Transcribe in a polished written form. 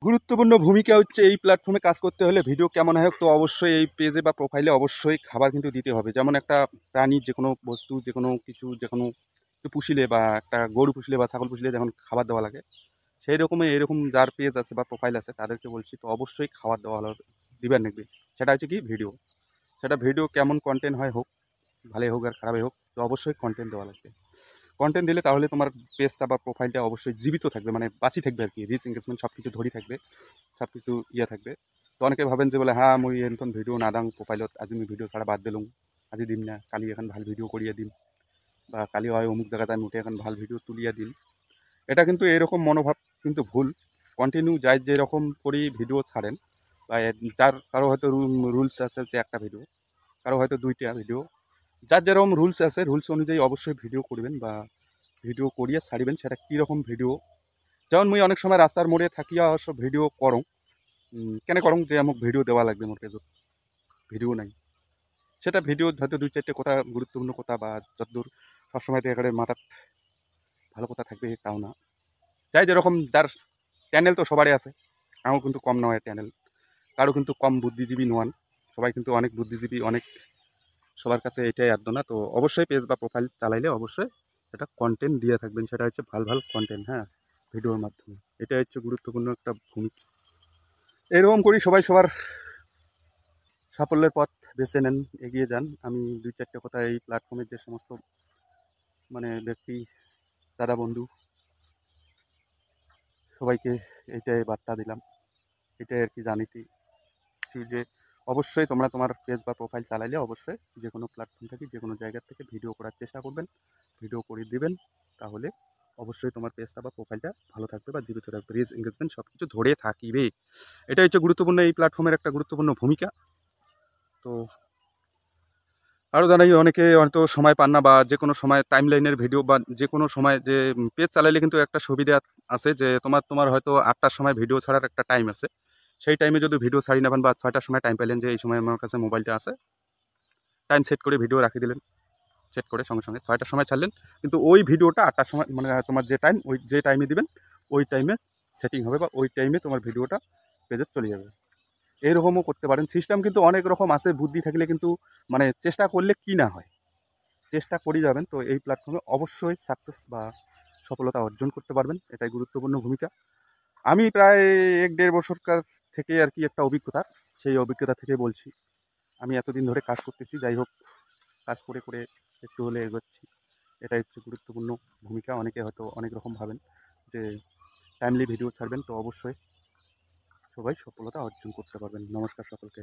গুরুত্বপূর্ণ ভূমিকা হচ্ছে এই প্ল্যাটফর্মে কাজ করতে হলে ভিডিও কেমন হয় তো অবশ্যই এই পেজে বা প্রোফাইলে অবশ্যই খাবার কিন্তু দিতে হবে। যেমন একটা প্রাণী, যে কোনো বস্তু, যে কোনো কিছু, যে কোনো কিছু পুষিলে বা একটা গরু পুষিলে বা ছাগল পুষিলে যখন খাবার দেওয়া লাগে, সেই রকমই এরকম যার পেজ আছে বা প্রোফাইল আছে তাদেরকে বলছি তো অবশ্যই খাবার দেওয়া হলো দিবেন দেখবে। সেটা হচ্ছে কি ভিডিও, সেটা ভিডিও কেমন কন্টেন্ট হয় হোক, ভালোই হোক আর খারাপই হোক, তো অবশ্যই কন্টেন্ট দেওয়া লাগবে। কন্টেন্ট দিলে তাহলে তোমার পেজটা বা প্রোফাইলটা অবশ্যই জীবিত থাকবে, মানে বাঁচি থাকবে আর কি, রিচ এঙ্গেজমেন্ট সব কিছু ধরি থাকবে, সব কিছু থাকবে। তো অনেকে ভাবেন যে বলে হ্যাঁ মুই এখন ভিডিও না দাং প্রোফাইলত, আজি মুই ভিডিও ছাড়া বাদ দিলুম, আজি দিম না, কালি এখন ভাল ভিডিও করিয়ে দিম, বা কালি হয় অমুক জায়গাতে আমি উঠে এখন ভাল ভিডিও তুলিয়া দিম। এটা কিন্তু এরকম মনোভাব কিন্তু ভুল। কন্টিনিউ যাই যেরকম করেই ভিডিও ছাড়েন, বা যার কারো হয়তো রুলস আছে যে একটা ভিডিও, কারো হয়তো দুইটা ভিডিও, যার যেরকম রুলস আছে রুলস অনুযায়ী অবশ্যই ভিডিও করবেন বা ভিডিও করিয়া ছাড়িবেন। সেটা কীরকম ভিডিও, যেমন মুই অনেক সময় রাস্তার মোড়ে থাকিয়া সব ভিডিও করং, কেন করং যে আমাকে ভিডিও দেওয়া লাগবে, মোর কাছে ভিডিও নাই। সেটা ভিডিও হয়তো দুই চারটে কথা, গুরুত্বপূর্ণ কথা, বা যতদূর সবসময় তো এখানে মাথার ভালো কথা থাকবে তাও না। যাই যেরকম যার চ্যানেল তো সবারই আছে, আমার কিন্তু কম নয় চ্যানেল, কারো কিন্তু কম বুদ্ধিজীবী নোয়ান, সবাই কিন্তু অনেক বুদ্ধিজীবী, অনেক, সবার কাছে এটাই আদ্য না। তো অবশ্যই পেজ বা প্রোফাইল চালাইলে অবশ্যই এটা কন্টেন্ট দিয়ে থাকবেন, সেটা হচ্ছে ভাল ভাল কন্টেন্ট, হ্যাঁ, ভিডিওর মাধ্যমে। এটা হচ্ছে গুরুত্বপূর্ণ একটা ভূমিকা। এরকম করি সবাই সবার সাফল্যের পথ বেছে নেন, এগিয়ে যান। আমি দুই চারটে কথা এই প্ল্যাটফর্মের যে সমস্ত মানে ব্যক্তি, দাদা বন্ধু, সবাইকে এইটাই বার্তা দিলাম, এটাই আর কি জানিতে যে অবশ্যই তোমরা তোমার পেজ বা প্রোফাইল চালাইলে অবশ্যই যে কোনো প্ল্যাটফর্ম থেকে, যে কোনো জায়গা থেকে ভিডিও করার চেষ্টা করবেন, ভিডিও করে দিবেন। তাহলে অবশ্যই তোমার পেজটা বা প্রোফাইলটা ভালো থাকবে বা জীবিত থাকবে, রিচ এঙ্গেজমেন্ট সব কিছু ধরে থাকিবে। এটা হচ্ছে গুরুত্বপূর্ণ এই প্ল্যাটফর্মের একটা গুরুত্বপূর্ণ ভূমিকা। তো আরও জানাই, অনেকে হয়তো সময় পান না, বা যে কোনো সময় টাইম লাইনের ভিডিও, বা যে কোনো সময় যে পেজ চালাইলে কিন্তু একটা সুবিধা আছে যে তোমার তোমার হয়তো 8টার সময় ভিডিও ছাড়ার একটা টাইম আছে, সেই টাইমে যদি ভিডিও ছাড়ি নেবেন, বা 6টার সময় টাইম পেলেন যে এই সময় আমার কাছে মোবাইলটা আছে, টাইম সেট করে ভিডিও রাখি দিলেন, সেট করে সঙ্গে সঙ্গে 6টার সময় ছাড়লেন, কিন্তু ওই ভিডিওটা 8টার সময়, মানে তোমার যে টাইম, ওই যে টাইমে দিবেন ওই টাইমে সেটিং হবে, বা ওই টাইমে তোমার ভিডিওটা পেজে চলে যাবে। এরকমও করতে পারেন। সিস্টেম কিন্তু অনেক রকম আছে, বুদ্ধি থাকলে কিন্তু, মানে চেষ্টা করলে কি না হয়, চেষ্টা করে যাবেন তো এই প্ল্যাটফর্মে অবশ্যই সাকসেস বা সফলতা অর্জন করতে পারবেন। এটাই গুরুত্বপূর্ণ ভূমিকা। আমি প্রায় 1-1.5 বছরকার থেকে আর কি একটা অভিজ্ঞতা, সেই অভিজ্ঞতা থেকে বলছি। আমি এতদিন ধরে কাজ করতেছি, যাই হোক, কাজ করে করে একটু হলে এগোচ্ছি। এটাই হচ্ছে গুরুত্বপূর্ণ ভূমিকা। অনেকে হয়তো অনেক রকম ভাবেন যে টাইমলি ভিডিও ছাড়বেন, তো অবশ্যই সবাই সফলতা অর্জন করতে পারবেন। নমস্কার সকলকে।